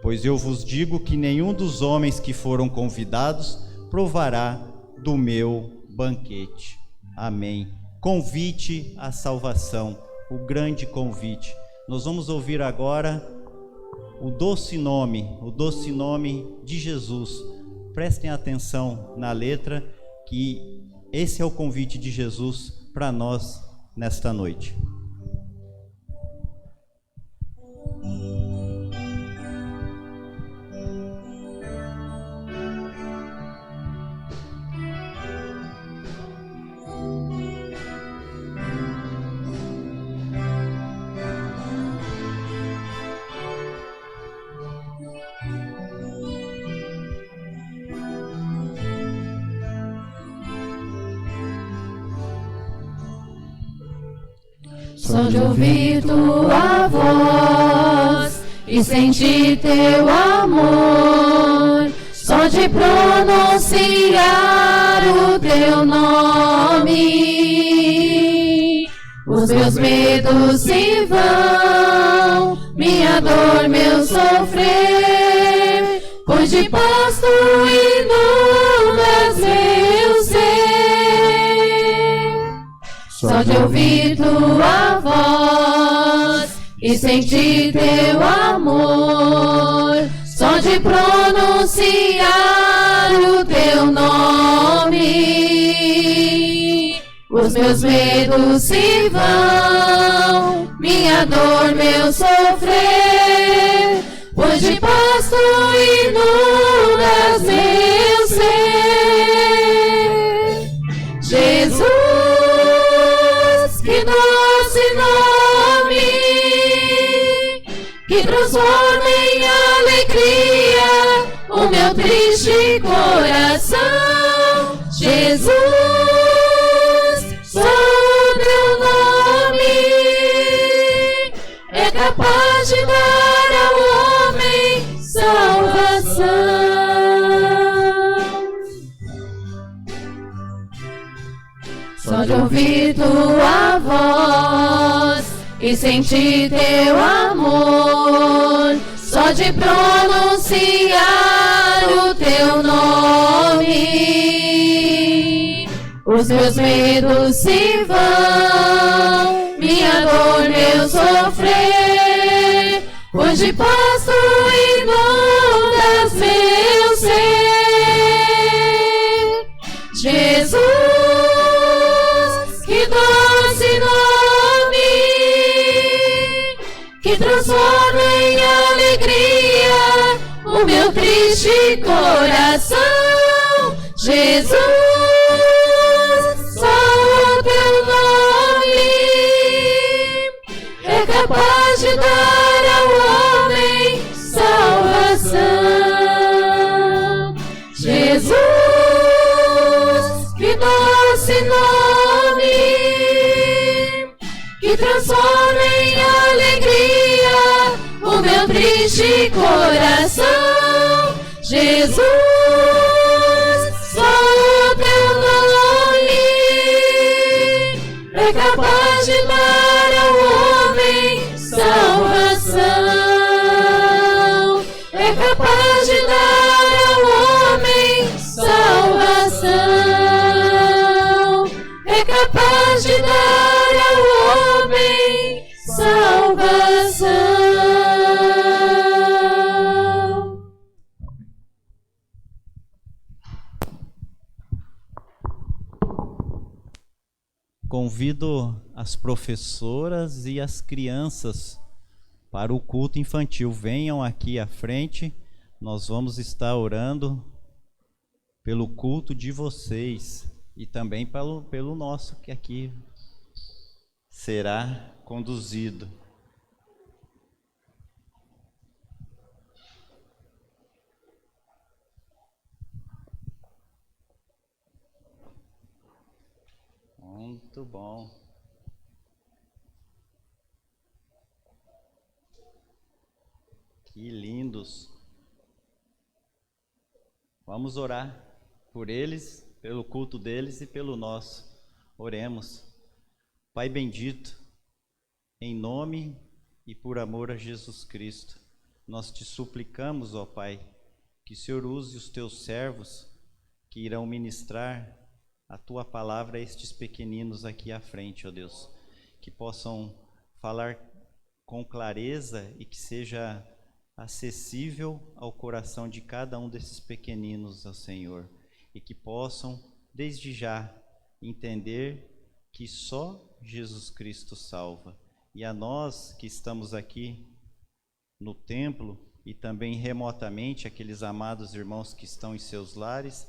Pois eu vos digo que nenhum dos homens que foram convidados provará do meu banquete. Amém. Convite à salvação, o grande convite. Nós vamos ouvir agora o doce nome de Jesus. Prestem atenção na letra, que esse é o convite de Jesus para nós nesta noite. Só de ouvir tua voz e sentir teu amor, só de pronunciar o teu nome, os meus medos se vão, minha dor, meu sofrer, pois de pasto inundas meu ser. Só de ouvir tua voz e sentir teu amor, só de pronunciar o teu nome, os meus medos se vão, minha dor, meu sofrer, pois de pasto inundas meu ser. Jesus, que doce nome, que transforma em alegria o meu triste coração. Jesus, só o teu nome é capaz de dar ao homem salvação. Só de ouvir tua voz e sentir teu amor, só de pronunciar o teu nome, os meus medos se vão, minha dor, meu sofrer, pois de pasto inundas meu ser. Jesus, que doce nome, que transforma em alegria o meu triste coração. Jesus, só o teu nome é capaz de dar ao homem salvação. Jesus, que doce nome, que transforma em alegria o meu triste coração. Jesus, só o teu nome é capaz de dar ao homem salvação, é capaz de dar ao homem salvação, é capaz de dar ao homem salvação. Convido as professoras e as crianças para o culto infantil. Venham aqui à frente, nós vamos estar orando pelo culto de vocês e também pelo nosso que aqui será conduzido. Muito bom. Que lindos. Vamos orar por eles, pelo culto deles e pelo nosso. Oremos. Pai bendito, em nome e por amor a Jesus Cristo, nós te suplicamos, ó Pai, que o Senhor use os teus servos que irão ministrar a tua palavra a estes pequeninos aqui à frente, ó Deus, que possam falar com clareza e que seja acessível ao coração de cada um desses pequeninos, ó Senhor, e que possam, desde já, entender que só Jesus Cristo salva. E a nós que estamos aqui no templo e também remotamente, aqueles amados irmãos que estão em seus lares,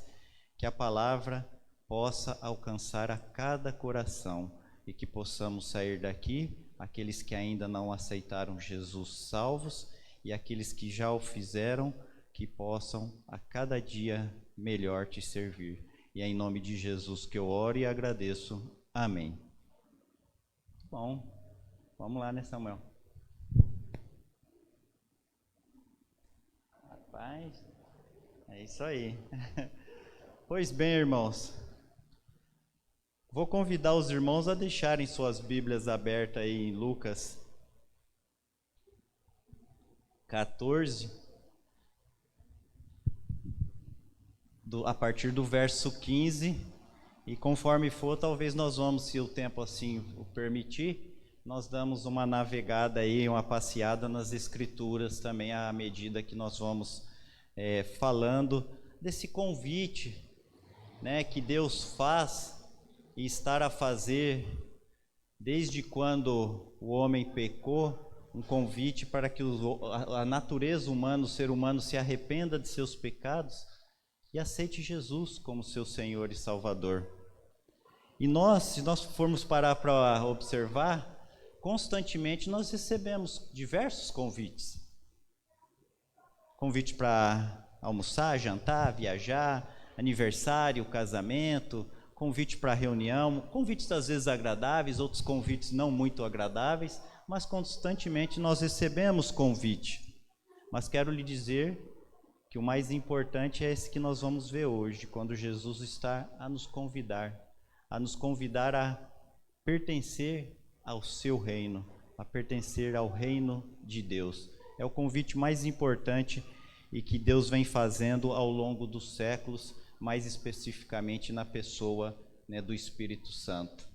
que a palavra possa alcançar a cada coração e que possamos sair daqui, aqueles que ainda não aceitaram Jesus salvos e aqueles que já o fizeram, que possam a cada dia melhor te servir. E é em nome de Jesus que eu oro e agradeço. Amém. Bom, vamos lá, né, Samuel? Rapaz, é isso aí. Pois bem, irmãos, vou convidar os irmãos a deixarem suas Bíblias abertas aí em Lucas 14, a partir do verso 15, e conforme for, talvez nós vamos, se o tempo assim o permitir, nós damos uma navegada aí, uma passeada nas Escrituras também, à medida que nós vamos falando desse convite, né, que Deus faz e está a fazer desde quando o homem pecou, um convite para que a natureza humana, o ser humano, se arrependa de seus pecados e aceite Jesus como seu Senhor e Salvador. E nós, se nós formos parar para observar, constantemente nós recebemos diversos convites. Convite para almoçar, jantar, viajar, aniversário, casamento, convite para reunião, convites às vezes agradáveis, outros convites não muito agradáveis, mas constantemente nós recebemos convite. Mas quero lhe dizer que o mais importante é esse que nós vamos ver hoje, quando Jesus está a nos convidar a pertencer ao seu reino, a pertencer ao reino de Deus. É o convite mais importante e que Deus vem fazendo ao longo dos séculos, mais especificamente na pessoa, né, do Espírito Santo.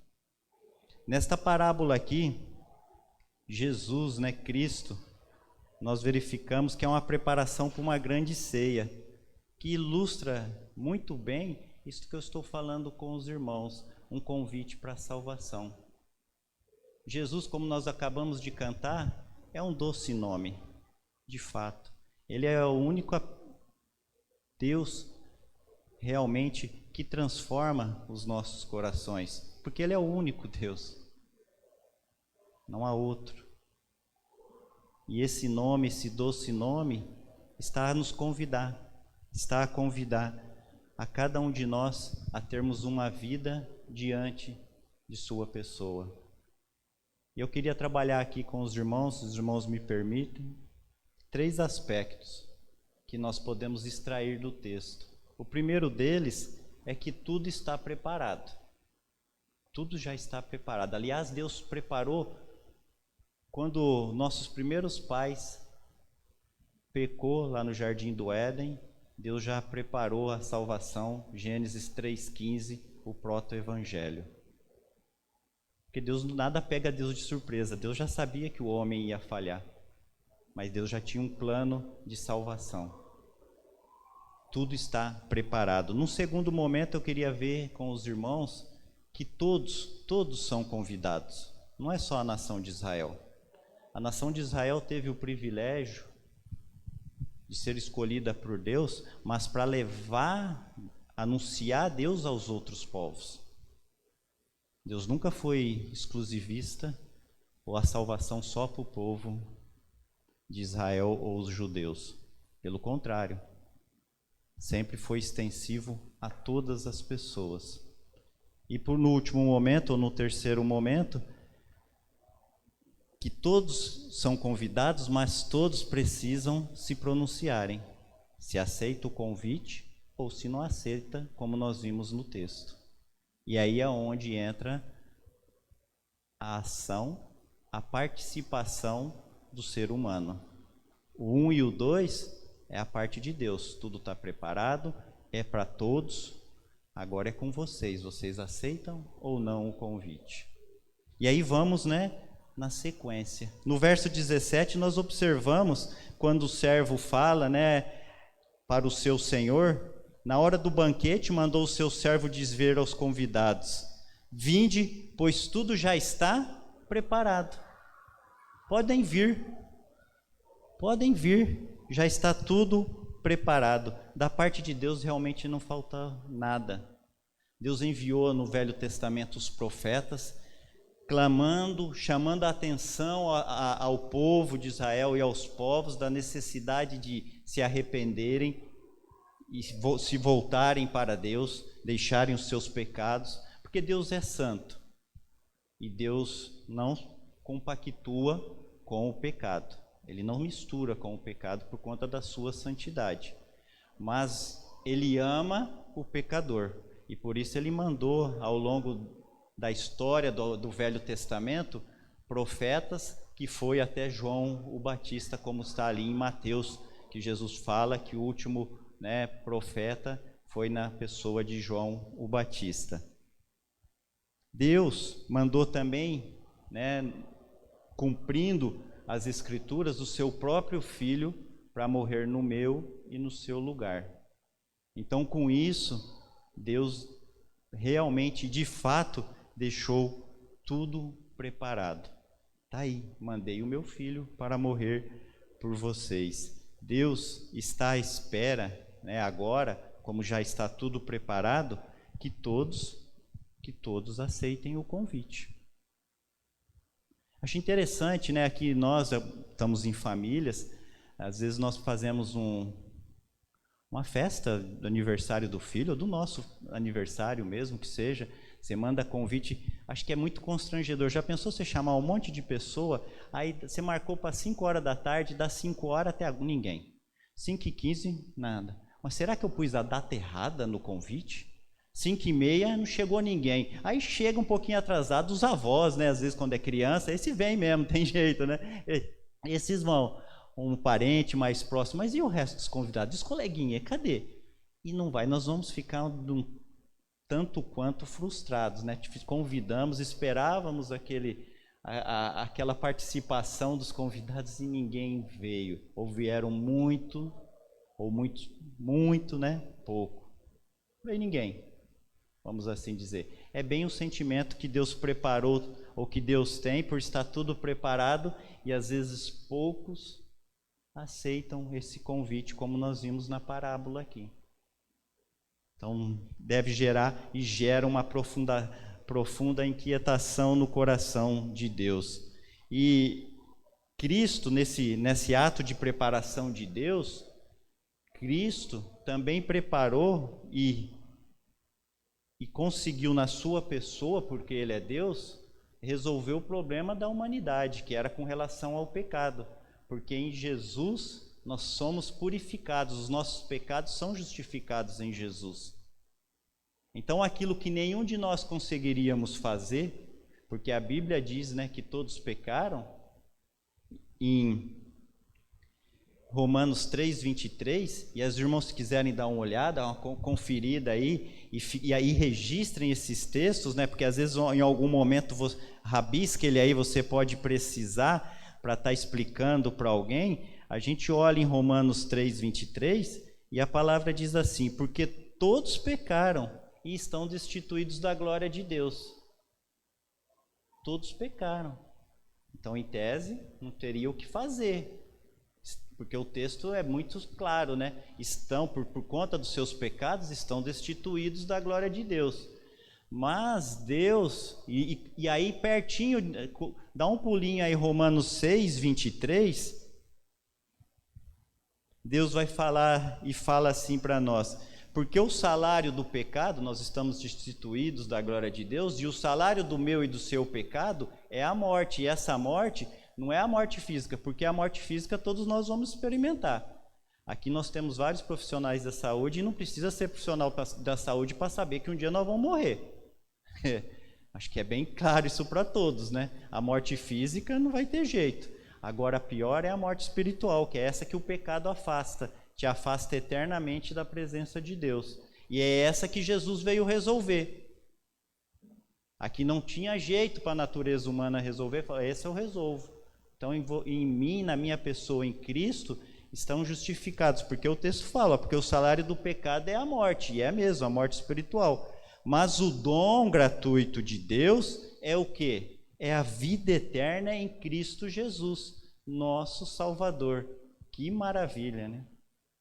Nesta parábola aqui, Jesus, né, Cristo, nós verificamos que é uma preparação para uma grande ceia, que ilustra muito bem isso que eu estou falando com os irmãos, um convite para a salvação. Jesus, como nós acabamos de cantar, é um doce nome, de fato. Ele é o único Deus realmente que transforma os nossos corações, porque Ele é o único Deus, não há outro. E esse nome, esse doce nome, está a nos convidar, está a convidar a cada um de nós a termos uma vida diante de sua pessoa. E eu queria trabalhar aqui com os irmãos me permitem, 3 aspectos que nós podemos extrair do texto. O primeiro deles é que tudo está preparado. Tudo já está preparado. Aliás, Deus preparou quando nossos primeiros pais pecou lá no Jardim do Éden. Deus já preparou a salvação, Gênesis 3,15, o proto-evangelho. Porque nada pega Deus de surpresa. Deus já sabia que o homem ia falhar, mas Deus já tinha um plano de salvação. Tudo está preparado. Num segundo momento, eu queria ver com os irmãos que todos são convidados. Não é só a nação de Israel. A nação de Israel teve o privilégio de ser escolhida por Deus, mas para anunciar Deus aos outros povos. Deus nunca foi exclusivista ou a salvação só para o povo de Israel ou os judeus. Pelo contrário, sempre foi extensivo a todas as pessoas. E no último momento, ou no terceiro momento, que todos são convidados, mas todos precisam se pronunciarem, se aceita o convite ou se não aceita, como nós vimos no texto. E aí é onde entra a ação, a participação do ser humano. O 1 e o 2 é a parte de Deus. Tudo está preparado, é para todos. Agora é com vocês. Vocês aceitam ou não o convite? E aí vamos, na sequência. No verso 17 nós observamos quando o servo fala, para o seu senhor, na hora do banquete mandou o seu servo dizer aos convidados: vinde, pois tudo já está preparado. Podem vir, já está tudo preparado. Da parte de Deus realmente não falta nada. Deus enviou no Velho Testamento os profetas, clamando, chamando a atenção ao povo de Israel e aos povos da necessidade de se arrependerem e se voltarem para Deus, deixarem os seus pecados, porque Deus é santo e Deus não compactua com o pecado. Ele não mistura com o pecado por conta da sua santidade, mas ele ama o pecador e por isso ele mandou ao longo da história do Velho Testamento profetas, que foi até João o Batista, como está ali em Mateus, que Jesus fala que o último profeta foi na pessoa de João o Batista. Deus mandou também, cumprindo as Escrituras, o seu próprio Filho para morrer no meu e no seu lugar. Então, com isso, Deus realmente, de fato, deixou tudo preparado. Está aí, mandei o meu Filho para morrer por vocês. Deus está à espera, agora, como já está tudo preparado, que todos aceitem o convite. Acho interessante, aqui nós estamos em famílias, às vezes nós fazemos uma festa do aniversário do filho, ou do nosso aniversário mesmo, que seja, você manda convite, acho que é muito constrangedor. Já pensou você chamar um monte de pessoa, aí você marcou para 5 horas da tarde, dá 5 horas até ninguém. 5h15, nada. Mas será que eu pus a data errada no convite? 5h30, não chegou ninguém. Aí chega um pouquinho atrasado os avós, às vezes quando é criança, esse vem mesmo, tem jeito, Esses vão, um parente mais próximo, mas e o resto dos convidados? Os coleguinhas, cadê? E não vai, nós vamos ficar tanto quanto frustrados, Convidamos, esperávamos aquela participação dos convidados e ninguém veio, ou vieram muito, ou muito, pouco. Não veio ninguém, vamos assim dizer. É bem o sentimento que Deus preparou, ou que Deus tem, por estar tudo preparado, e às vezes poucos aceitam esse convite, como nós vimos na parábola aqui. Então, deve gerar e gera uma profunda inquietação no coração de Deus. E Cristo, nesse ato de preparação de Deus, Cristo também preparou e conseguiu na sua pessoa, porque Ele é Deus, resolver o problema da humanidade, que era com relação ao pecado. Porque em Jesus nós somos purificados, os nossos pecados são justificados em Jesus. Então aquilo que nenhum de nós conseguiríamos fazer, porque a Bíblia diz, que todos pecaram, em Romanos 3:23, e as irmãos se quiserem dar uma olhada, uma conferida aí, e aí registrem esses textos, porque às vezes em algum momento rabisca ele aí, você pode precisar para estar explicando para alguém. A gente olha em Romanos 3:23 e a palavra diz assim: porque todos pecaram e estão destituídos da glória de Deus. Todos pecaram. Então, em tese, não teria o que fazer, porque o texto é muito claro, Estão, por conta dos seus pecados, estão destituídos da glória de Deus. Mas Deus, e aí pertinho, dá um pulinho aí, Romanos 6:23, Deus vai falar e fala assim para nós: porque o salário do pecado, nós estamos destituídos da glória de Deus, e o salário do meu e do seu pecado é a morte, e essa morte não é a morte física, porque a morte física todos nós vamos experimentar. Aqui nós temos vários profissionais da saúde, e não precisa ser profissional da saúde para saber que um dia nós vamos morrer. Acho que é bem claro isso para todos, A morte física não vai ter jeito. Agora, a pior é a morte espiritual, que é essa que o pecado afasta, te afasta eternamente da presença de Deus. E é essa que Jesus veio resolver. Aqui não tinha jeito para a natureza humana resolver, esse eu resolvo. Então, em mim, na minha pessoa, em Cristo, estão justificados, porque o texto fala, porque o salário do pecado é a morte, e é mesmo, a morte espiritual. Mas o dom gratuito de Deus é o quê? É a vida eterna em Cristo Jesus, nosso Salvador. Que maravilha, né?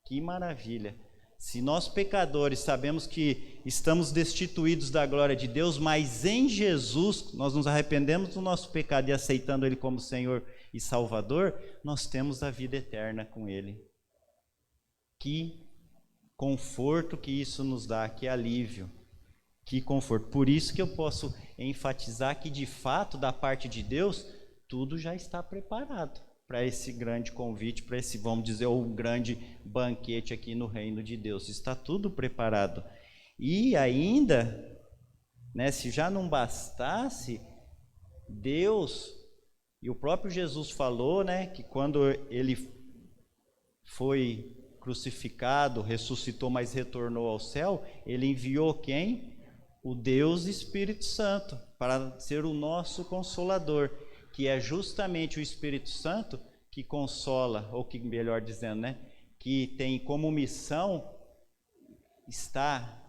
Que maravilha. Se nós pecadores sabemos que estamos destituídos da glória de Deus, mas em Jesus nós nos arrependemos do nosso pecado e aceitando Ele como Senhor e Salvador, nós temos a vida eterna com Ele. Que conforto que isso nos dá, que alívio, que conforto. Por isso que eu posso enfatizar que de fato, da parte de Deus, tudo já está preparado para esse grande convite, para esse, vamos dizer, o grande banquete aqui no reino de Deus. Está tudo preparado. E ainda, né, se já não bastasse, Deus, e o próprio Jesus falou, né, que quando ele foi crucificado, ressuscitou, mas retornou ao céu, ele enviou quem? O Deus Espírito Santo, para ser o nosso Consolador, que é justamente o Espírito Santo que consola, ou que, melhor dizendo, né, que tem como missão estar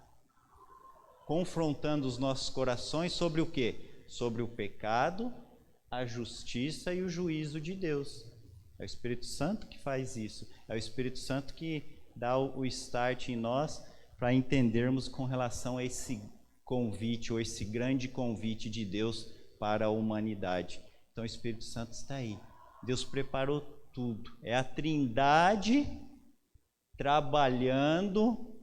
confrontando os nossos corações sobre o quê? Sobre o pecado, a justiça e o juízo de Deus. É o Espírito Santo que faz isso, é o Espírito Santo que dá o start em nós para entendermos com relação a esse convite, ou esse grande convite de Deus para a humanidade. Então o Espírito Santo está aí. Deus preparou tudo. É a Trindade trabalhando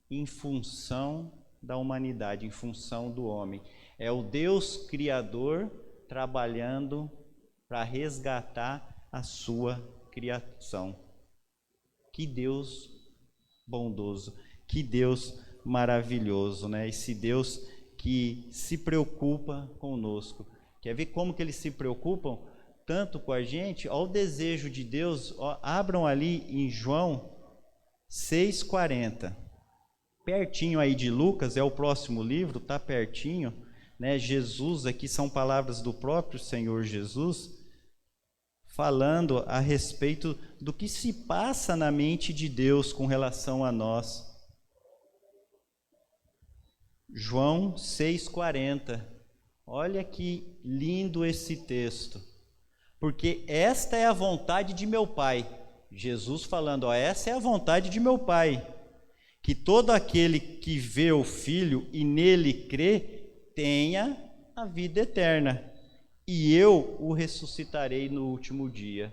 em função da humanidade, em função do homem. É o Deus Criador trabalhando para resgatar a sua criação. Que Deus bondoso, que Deus maravilhoso, né? Esse Deus que se preocupa conosco. Quer ver como que eles se preocupam tanto com a gente? Olha o desejo de Deus. Abram ali em João 6,40. Pertinho aí de Lucas, é o próximo livro, tá pertinho, né? Jesus, aqui são palavras do próprio Senhor Jesus, falando a respeito do que se passa na mente de Deus com relação a nós. João 6,40. Olha que lindo esse texto. Porque esta é a vontade de meu Pai. Jesus falando, essa é a vontade de meu Pai. Que todo aquele que vê o Filho e nele crê, tenha a vida eterna. E eu o ressuscitarei no último dia.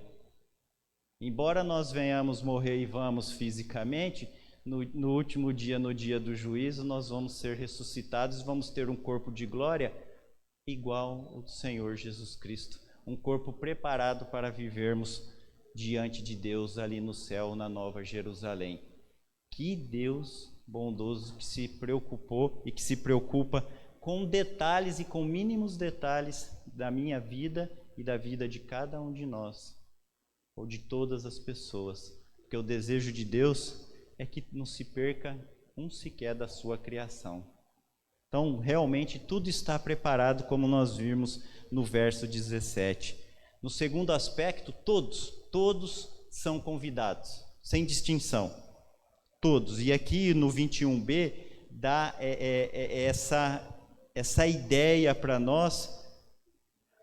Embora nós venhamos morrer e vamos fisicamente, no último dia, no dia do juízo, nós vamos ser ressuscitados e vamos ter um corpo de glória igual ao do Senhor Jesus Cristo. Um corpo preparado para vivermos diante de Deus ali no céu, na Nova Jerusalém. Que Deus bondoso que se preocupou e que se preocupa com detalhes e com mínimos detalhes da minha vida e da vida de cada um de nós, ou de todas as pessoas. Porque o desejo de Deus é que não se perca um sequer da sua criação. Então, realmente, tudo está preparado, como nós vimos no verso 17. No segundo aspecto, todos são convidados, sem distinção. Todos. E aqui no 21b, dá essa ideia para nós,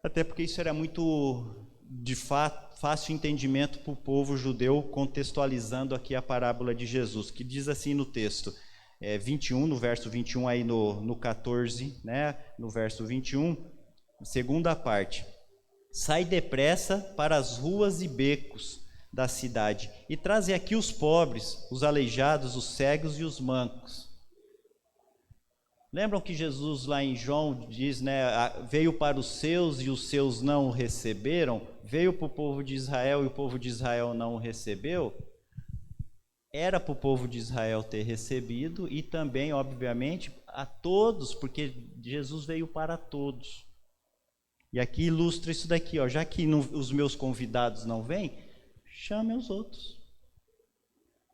até porque isso era muito, de fato, fácil entendimento para o povo judeu, contextualizando aqui a parábola de Jesus, que diz assim no texto, 21, no verso 21, aí no 14, né, no verso 21, segunda parte. Sai depressa para as ruas e becos da cidade e traze aqui os pobres, os aleijados, os cegos e os mancos. Lembram que Jesus lá em João diz, né, veio para os seus e os seus não o receberam? Veio para o povo de Israel e o povo de Israel não o recebeu? Era para o povo de Israel ter recebido e também, obviamente, a todos, porque Jesus veio para todos. E aqui ilustra isso daqui, ó, já que os meus convidados não vêm, chame os outros.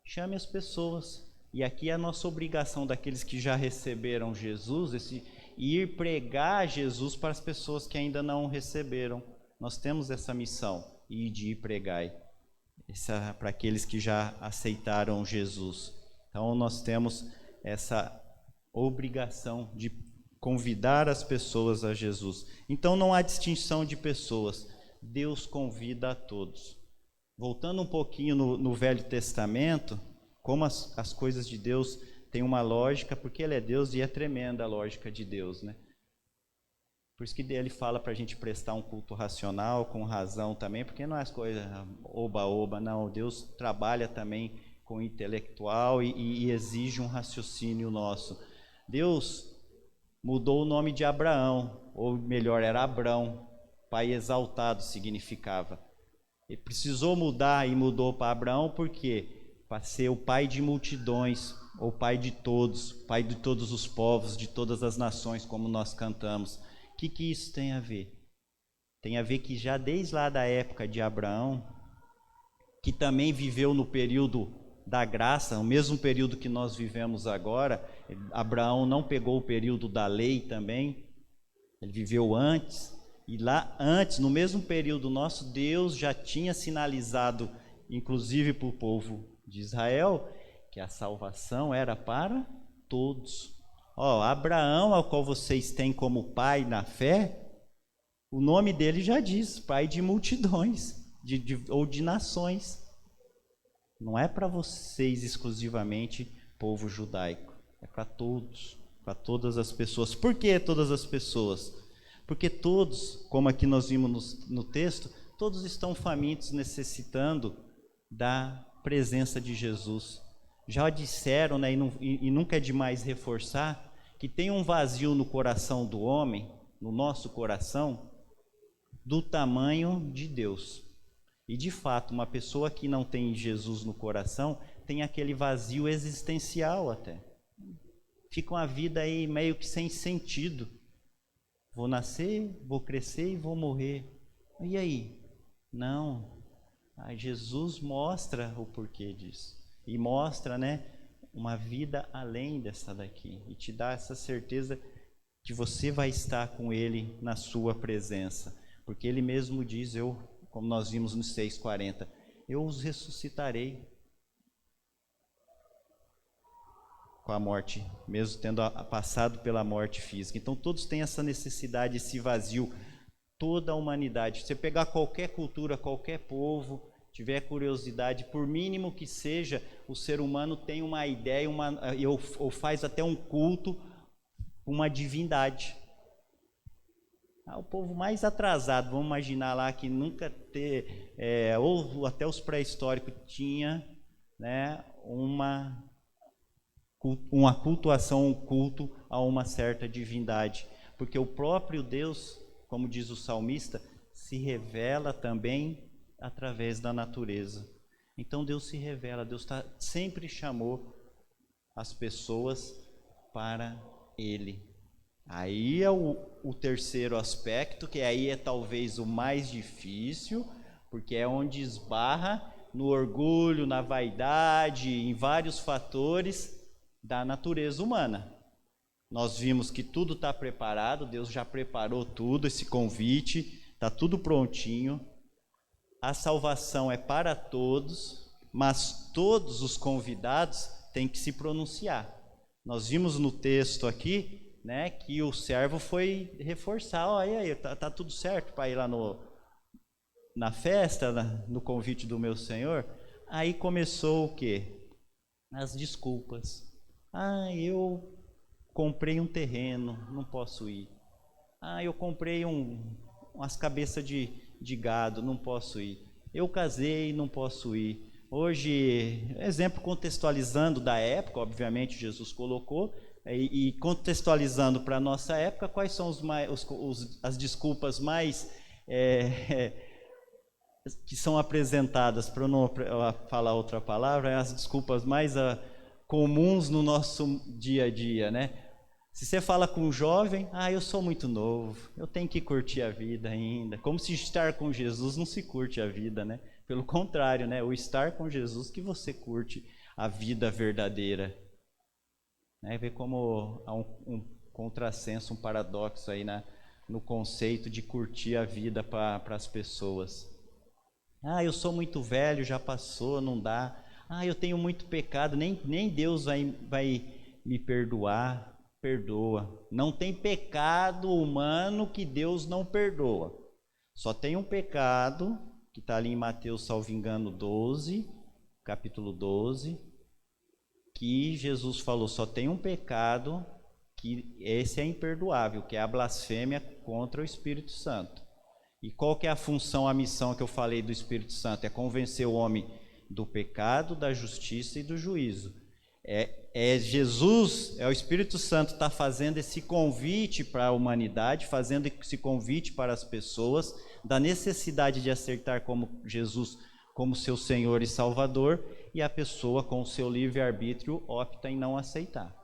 Chame as pessoas. E aqui é a nossa obrigação daqueles que já receberam Jesus, ir pregar Jesus para as pessoas que ainda não receberam. Nós temos essa missão, de ir pregar para aqueles que já aceitaram Jesus. Então nós temos essa obrigação de convidar as pessoas a Jesus. Então não há distinção de pessoas. Deus convida a todos. Voltando um pouquinho no Velho Testamento, como as coisas de Deus têm uma lógica, porque Ele é Deus e é tremenda a lógica de Deus, né? Por isso que Ele fala para a gente prestar um culto racional, com razão também, porque não é as coisas oba-oba, não. Deus trabalha também com o intelectual e exige um raciocínio nosso. Deus mudou o nome de Abraão, ou melhor, era Abrão, pai exaltado significava. Ele precisou mudar e mudou para Abraão, por quê? Para ser o pai de multidões, ou pai de todos os povos, de todas as nações, como nós cantamos. O que isso tem a ver? Tem a ver que já desde lá da época de Abraão, que também viveu no período da graça, o mesmo período que nós vivemos agora, Abraão não pegou o período da lei também, ele viveu antes, e lá antes, no mesmo período nosso, Deus já tinha sinalizado, inclusive para o povo de Israel, que a salvação era para todos. Abraão, ao qual vocês têm como pai na fé, o nome dele já diz, pai de multidões, ou de nações. Não é para vocês exclusivamente, povo judaico, é para todos, para todas as pessoas. Por que todas as pessoas? Porque todos, como aqui nós vimos no texto, todos estão famintos, necessitando da presença de Jesus. Já disseram, né, e nunca é demais reforçar, que tem um vazio no coração do homem, no nosso coração, do tamanho de Deus. E de fato, uma pessoa que não tem Jesus no coração, tem aquele vazio existencial até. Fica uma vida aí meio que sem sentido. Vou nascer, vou crescer e vou morrer. E aí? Não. Jesus mostra o porquê disso. E mostra, né, uma vida além dessa daqui. E te dá essa certeza que você vai estar com Ele na sua presença. Porque Ele mesmo diz, como nós vimos no 6:40, eu os ressuscitarei com a morte, mesmo tendo passado pela morte física. Então todos têm essa necessidade, esse vazio, toda a humanidade. Se você pegar qualquer cultura, qualquer povo, tiver curiosidade, por mínimo que seja, o ser humano tem uma ideia, ou faz até um culto, uma divindade. O povo mais atrasado, vamos imaginar lá que nunca ou até os pré-históricos tinha, né, uma cultuação, um culto a uma certa divindade, porque o próprio Deus, como diz o salmista, se revela também através da natureza. Então Deus se revela, Deus sempre chamou as pessoas para Ele. Aí é o terceiro aspecto, que aí é talvez o mais difícil, porque é onde esbarra no orgulho, na vaidade, em vários fatores da natureza humana. Nós vimos que tudo está preparado, Deus já preparou tudo, esse convite, está tudo prontinho. A salvação é para todos, mas todos os convidados têm que se pronunciar. Nós vimos no texto aqui, né, que o servo foi reforçar, e aí, tá tudo certo para ir lá na festa, no convite do meu Senhor? Aí começou o quê? As desculpas. Eu comprei um terreno, não posso ir. Eu comprei umas cabeças de gado, não posso ir. Eu casei, não posso ir. Hoje, exemplo contextualizando da época, obviamente Jesus colocou, e contextualizando para a nossa época, quais são as desculpas mais que são apresentadas, para eu não falar outra palavra, as desculpas mais comuns no nosso dia a dia, né? Se você fala com um jovem, eu sou muito novo, eu tenho que curtir a vida ainda. Como se estar com Jesus não se curte a vida, né? Pelo contrário, né? O estar com Jesus que você curte a vida verdadeira. Vê como há um contrassenso, um paradoxo aí no conceito de curtir a vida para as pessoas. Eu sou muito velho, já passou, não dá. Eu tenho muito pecado, nem Deus vai me perdoar. Perdoa. Não tem pecado humano que Deus não perdoa. Só tem um pecado, que está ali em Mateus, salvo engano, 12, capítulo 12, que Jesus falou, só tem um pecado, que esse é imperdoável, que é a blasfêmia contra o Espírito Santo. E qual que é a função, a missão que eu falei do Espírito Santo? É convencer o homem do pecado, da justiça e do juízo. Jesus, o Espírito Santo está fazendo esse convite para a humanidade, fazendo esse convite para as pessoas, da necessidade de aceitar como Jesus como seu Senhor e Salvador, e a pessoa com o seu livre-arbítrio opta em não aceitar.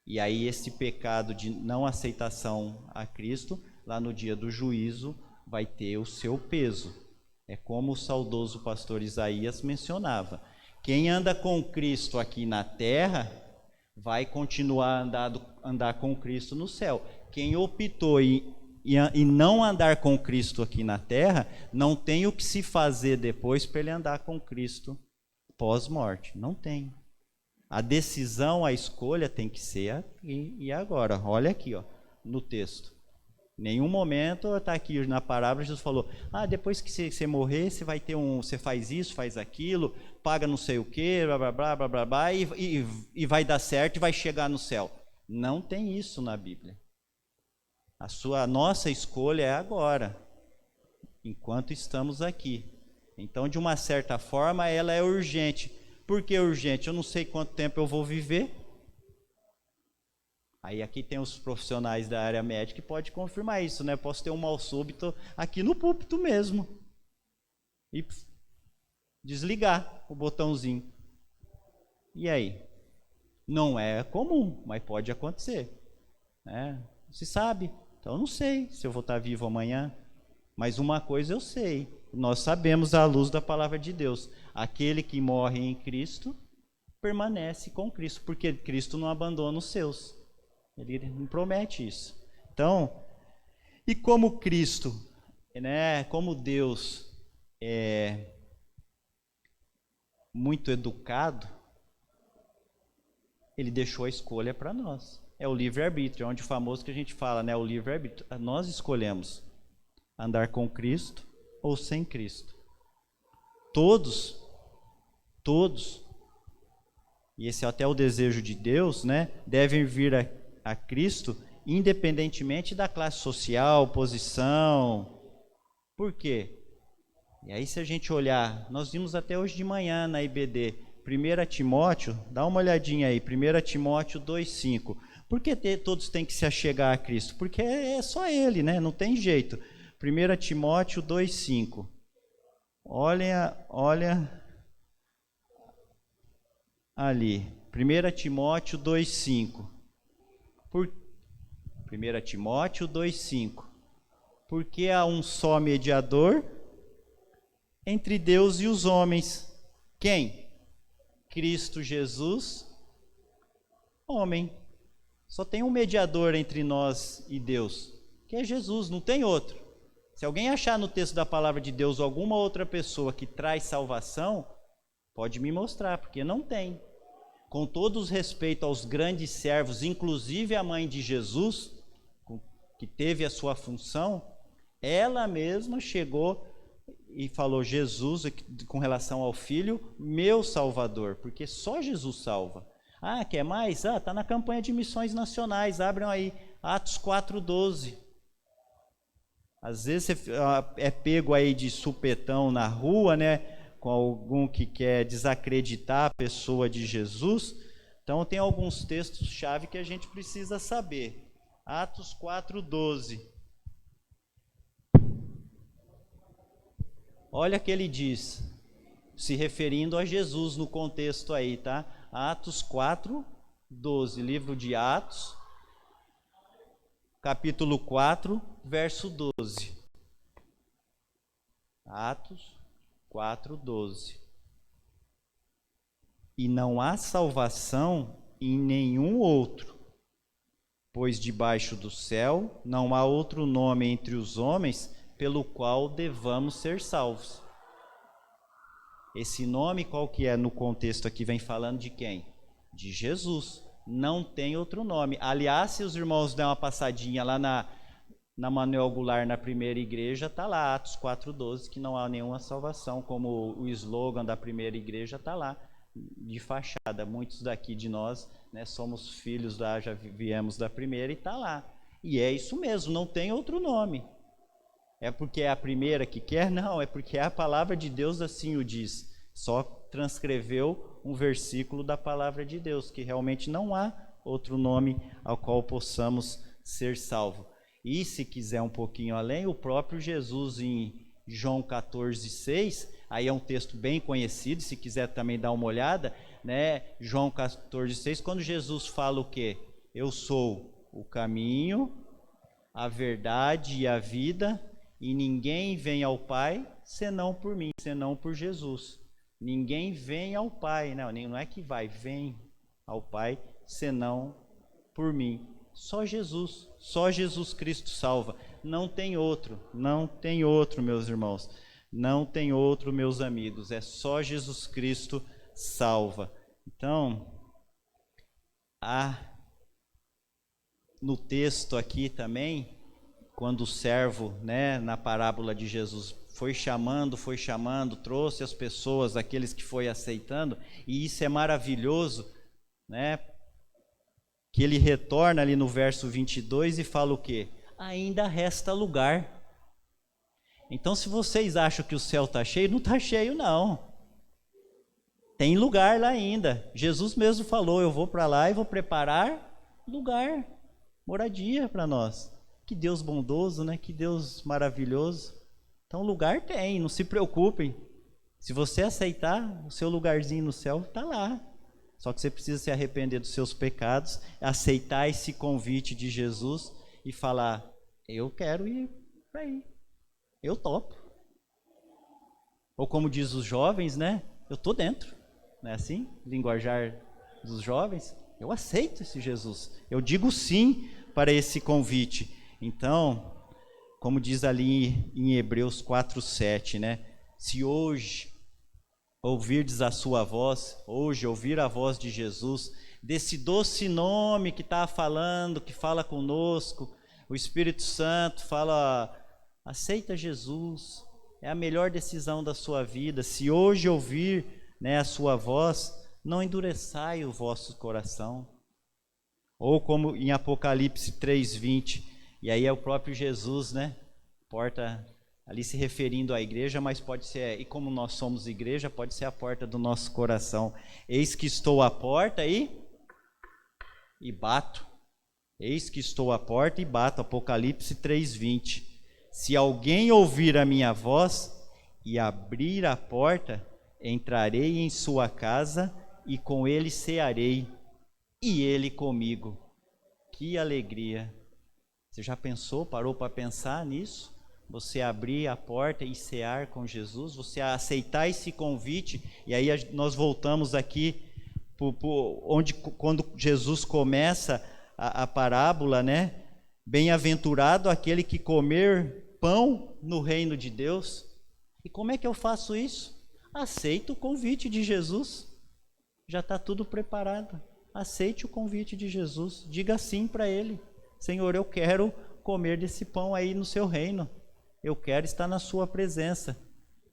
E aí esse pecado de não aceitação a Cristo, lá no dia do juízo, vai ter o seu peso. É como o saudoso pastor Isaías mencionava. Quem anda com Cristo aqui na terra, vai continuar andar com Cristo no céu. Quem optou e não andar com Cristo aqui na terra, não tem o que se fazer depois para ele andar com Cristo pós-morte. Não tem. A decisão, a escolha tem que ser aqui e agora. Olha aqui, no texto. Em nenhum momento está aqui na parábola, Jesus falou, depois que você morrer, você vai ter você faz isso, faz aquilo, paga não sei o que, blá, blá, blá, blá, blá, blá, e vai dar certo e vai chegar no céu. Não tem isso na Bíblia. A nossa escolha é agora, enquanto estamos aqui. Então, de uma certa forma, ela é urgente. Por que urgente? Eu não sei quanto tempo eu vou viver. Aí aqui tem os profissionais da área médica que podem confirmar isso, né? Posso ter um mal súbito aqui no púlpito mesmo. E desligar o botãozinho. E aí? Não é comum, mas pode acontecer. Se sabe. Então eu não sei se eu vou estar vivo amanhã. Mas uma coisa eu sei. Nós sabemos à luz da palavra de Deus. Aquele que morre em Cristo permanece com Cristo, porque Cristo não abandona os seus. Ele não promete isso. Então, e como Cristo, como Deus é muito educado, ele deixou a escolha para nós. É o livre-arbítrio, onde o famoso que a gente fala, o livre-arbítrio. Nós escolhemos andar com Cristo ou sem Cristo. Todos, e esse é até o desejo de Deus, devem vir a Cristo, independentemente da classe social, posição. Por quê? E aí, se a gente olhar, nós vimos até hoje de manhã na IBD, 1 Timóteo, dá uma olhadinha aí, 1 Timóteo 2,5. Por que todos têm que se achegar a Cristo? Porque é só Ele, não tem jeito. 1 Timóteo 2,5. Olha ali, 1 Timóteo 2,5. 1 Timóteo 2,5. Porque há um só mediador entre Deus e os homens. Quem? Cristo Jesus, homem. Só tem um mediador entre nós e Deus, que é Jesus, não tem outro. Se alguém achar no texto da palavra de Deus alguma outra pessoa que traz salvação, pode me mostrar, porque não tem. Com todo respeito aos grandes servos, inclusive a mãe de Jesus, que teve a sua função, ela mesma chegou e falou, Jesus, com relação ao Filho, meu Salvador, porque só Jesus salva. Quer mais? Está na campanha de missões nacionais, abram aí, Atos 4,12. Às vezes você é pego aí de supetão na rua, com algum que quer desacreditar a pessoa de Jesus. Então tem alguns textos-chave que a gente precisa saber. Atos 4,12. Olha o que ele diz, se referindo a Jesus no contexto aí, tá? Atos 4,12, livro de Atos, capítulo 4, verso 12. Atos 4, 12. E não há salvação em nenhum outro, pois debaixo do céu não há outro nome entre os homens pelo qual devamos ser salvos. Esse nome qual que é no contexto aqui? Vem falando de quem? De Jesus. Não tem outro nome. Aliás, se os irmãos der uma passadinha lá na Manuel Goulart, na primeira igreja, está lá, Atos 4,12, que não há nenhuma salvação, como o slogan da primeira igreja está lá, de fachada. Muitos daqui de nós, né, somos filhos já viemos da primeira e está lá. E é isso mesmo, não tem outro nome. É porque é a primeira que quer? Não, é porque a palavra de Deus assim o diz. Só transcreveu um versículo da palavra de Deus, que realmente não há outro nome ao qual possamos ser salvos. E se quiser um pouquinho além, o próprio Jesus em João 14,6, aí é um texto bem conhecido, se quiser também dar uma olhada, né? João 14,6, quando Jesus fala o quê? Eu sou o caminho, a verdade e a vida, e ninguém vem ao Pai senão por mim, senão por Jesus. Ninguém vem ao Pai, não é que vem ao Pai senão por mim. Só Jesus Cristo salva. Não tem outro, meus irmãos. Não tem outro, meus amigos. É só Jesus Cristo salva. Então, no texto aqui também, quando o servo, né, na parábola de Jesus, foi chamando, trouxe as pessoas, aqueles que foi aceitando, e isso é maravilhoso, né? Que ele retorna ali no verso 22 e fala o quê? Ainda resta lugar. Então, se vocês acham que o céu está cheio, não está cheio não. Tem lugar lá ainda. Jesus mesmo falou, eu vou para lá e vou preparar lugar, moradia para nós. Que Deus bondoso, né? Que Deus maravilhoso. Então, lugar tem, não se preocupem. Se você aceitar, o seu lugarzinho no céu está lá. Só que você precisa se arrepender dos seus pecados, aceitar esse convite de Jesus e falar, eu quero ir para aí, eu topo. Ou como diz os jovens, né? Eu estou dentro, não é assim? Linguajar dos jovens, eu aceito esse Jesus, eu digo sim para esse convite. Então, como diz ali em Hebreus 4:7, né? Se hoje ouvirdes a sua voz, hoje ouvir a voz de Jesus, desse doce nome que está falando, que fala conosco, o Espírito Santo fala, aceita Jesus, é a melhor decisão da sua vida. Se hoje ouvir, né, a sua voz, não endureçai o vosso coração. Ou como em Apocalipse 3:20, e aí é o próprio Jesus, né, porta ali se referindo à igreja, mas pode ser, e como nós somos igreja, pode ser a porta do nosso coração. Eis que estou à porta e bato. Eis que estou à porta e bato. Apocalipse 3:20. Se alguém ouvir a minha voz e abrir a porta, entrarei em sua casa e com ele cearei, e ele comigo. Que alegria! Você já pensou, parou para pensar nisso? Você abrir a porta e cear com Jesus, você aceitar esse convite, e aí nós voltamos aqui quando Jesus começa a parábola, né? Bem-aventurado aquele que comer pão no reino de Deus. E como é que eu faço isso? Aceito o convite de Jesus, já está tudo preparado. Aceite o convite de Jesus, diga sim para ele. Senhor, eu quero comer desse pão aí no seu reino. Eu quero estar na sua presença.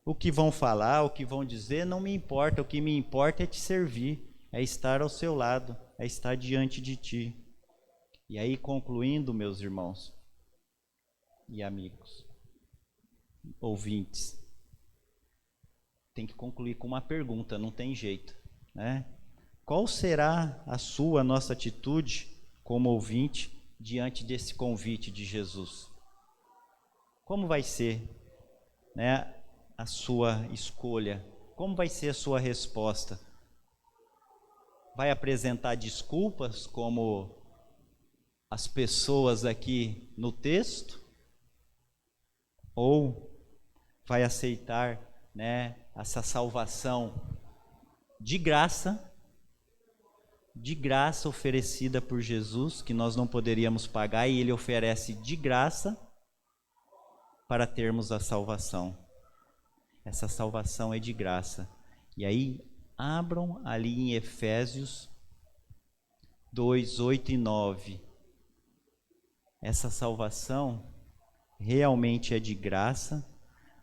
O que vão falar, o que vão dizer, não me importa. O que me importa é te servir, é estar ao seu lado, é estar diante de ti. E aí, concluindo, meus irmãos e amigos, ouvintes, tem que concluir com uma pergunta, não tem jeito, né? Qual será a nossa atitude como ouvinte diante desse convite de Jesus? Como vai ser, né, a sua escolha? Como vai ser a sua resposta? Vai apresentar desculpas como as pessoas aqui no texto, ou vai aceitar, né, essa salvação de graça oferecida por Jesus, que nós não poderíamos pagar, e Ele oferece de graça para termos a salvação. Essa salvação é de graça. E aí, abram ali em Efésios 2, 8 e 9. Essa salvação realmente é de graça,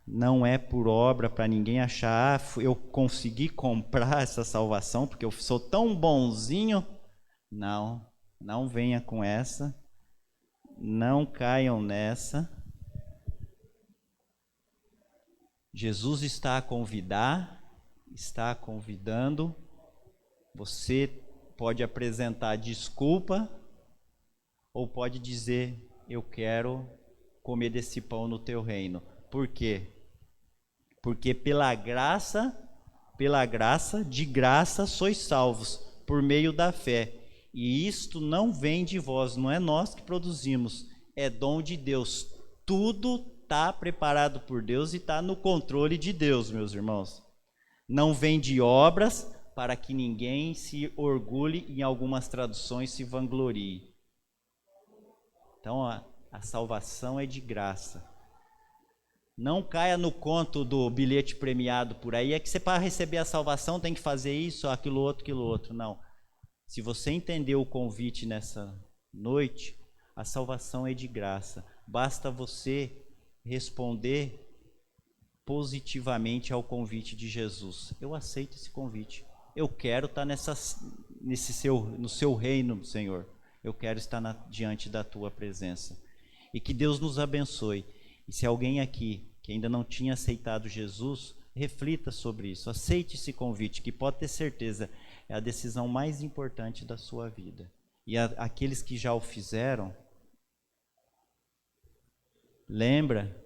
não é por obra para ninguém achar, eu consegui comprar essa salvação porque eu sou tão bonzinho. Não, não venha com essa, não caiam nessa. Jesus está a convidar, está convidando. Você pode apresentar desculpa ou pode dizer: eu quero comer desse pão no teu reino. Por quê? Porque pela graça, de graça sois salvos, por meio da fé. E isto não vem de vós, não é nós que produzimos, é dom de Deus. Tudo está preparado por Deus e está no controle de Deus, meus irmãos. Não vem de obras, para que ninguém se orgulhe, em algumas traduções se vanglorie. Então, a salvação é de graça. Não caia no conto do bilhete premiado por aí, é que você, para receber a salvação, tem que fazer isso, aquilo outro. Não. Se você entendeu o convite nessa noite, a salvação é de graça. Basta você responder positivamente ao convite de Jesus. Eu aceito esse convite. Eu quero estar no seu reino, Senhor. Eu quero estar diante da tua presença. E que Deus nos abençoe. E se alguém aqui que ainda não tinha aceitado Jesus, reflita sobre isso. Aceite esse convite, que pode ter certeza, é a decisão mais importante da sua vida. E aqueles que já o fizeram, lembra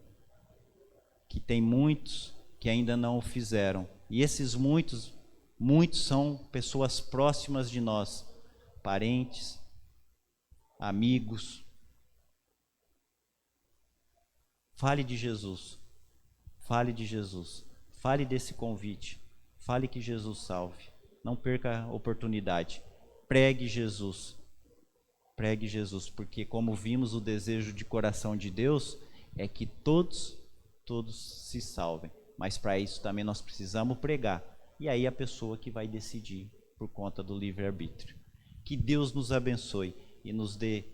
que tem muitos que ainda não o fizeram. E esses muitos são pessoas próximas de nós, parentes, amigos. Fale de Jesus, fale de Jesus, fale desse convite, fale que Jesus salve. Não perca a oportunidade. Pregue Jesus, porque como vimos, o desejo de coração de Deus é que todos se salvem. Mas para isso também nós precisamos pregar. E aí a pessoa que vai decidir por conta do livre-arbítrio. Que Deus nos abençoe e nos dê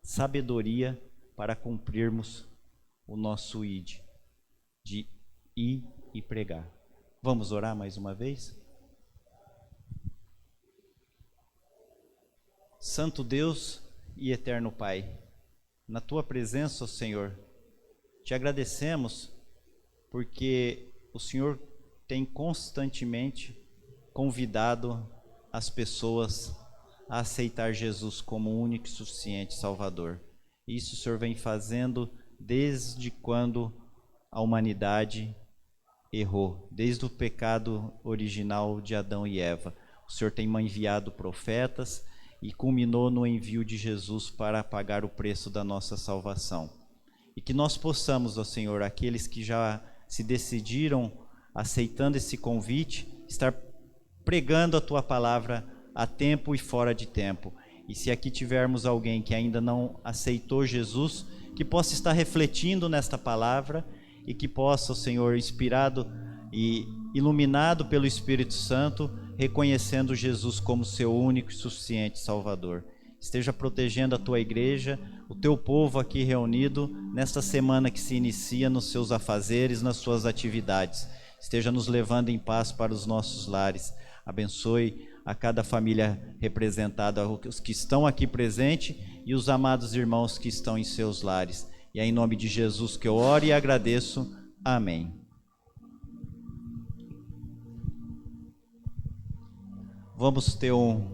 sabedoria para cumprirmos o nosso ID, de ir e pregar. Vamos orar mais uma vez? Santo Deus e eterno Pai, na tua presença, ó Senhor, te agradecemos porque o Senhor tem constantemente convidado as pessoas a aceitar Jesus como o único e suficiente Salvador. Isso o Senhor vem fazendo desde quando a humanidade errou, desde o pecado original de Adão e Eva. O Senhor tem enviado profetas e culminou no envio de Jesus para pagar o preço da nossa salvação. E que nós possamos, ó Senhor, aqueles que já se decidiram, aceitando esse convite, estar pregando a Tua palavra a tempo e fora de tempo. E se aqui tivermos alguém que ainda não aceitou Jesus, que possa estar refletindo nesta palavra e que possa, ó Senhor, inspirado e iluminado pelo Espírito Santo, reconhecendo Jesus como seu único e suficiente Salvador. Esteja protegendo a tua igreja, o teu povo aqui reunido nesta semana que se inicia nos seus afazeres, nas suas atividades. Esteja nos levando em paz para os nossos lares. Abençoe a cada família representada, os que estão aqui presentes e os amados irmãos que estão em seus lares. E é em nome de Jesus que eu oro e agradeço. Amém. Vamos ter um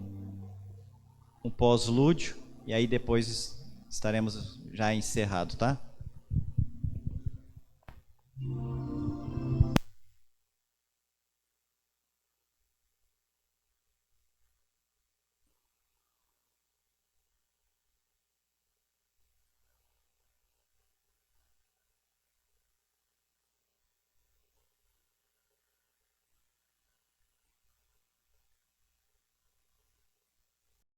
pós-lúdio e aí depois estaremos já encerrado, tá?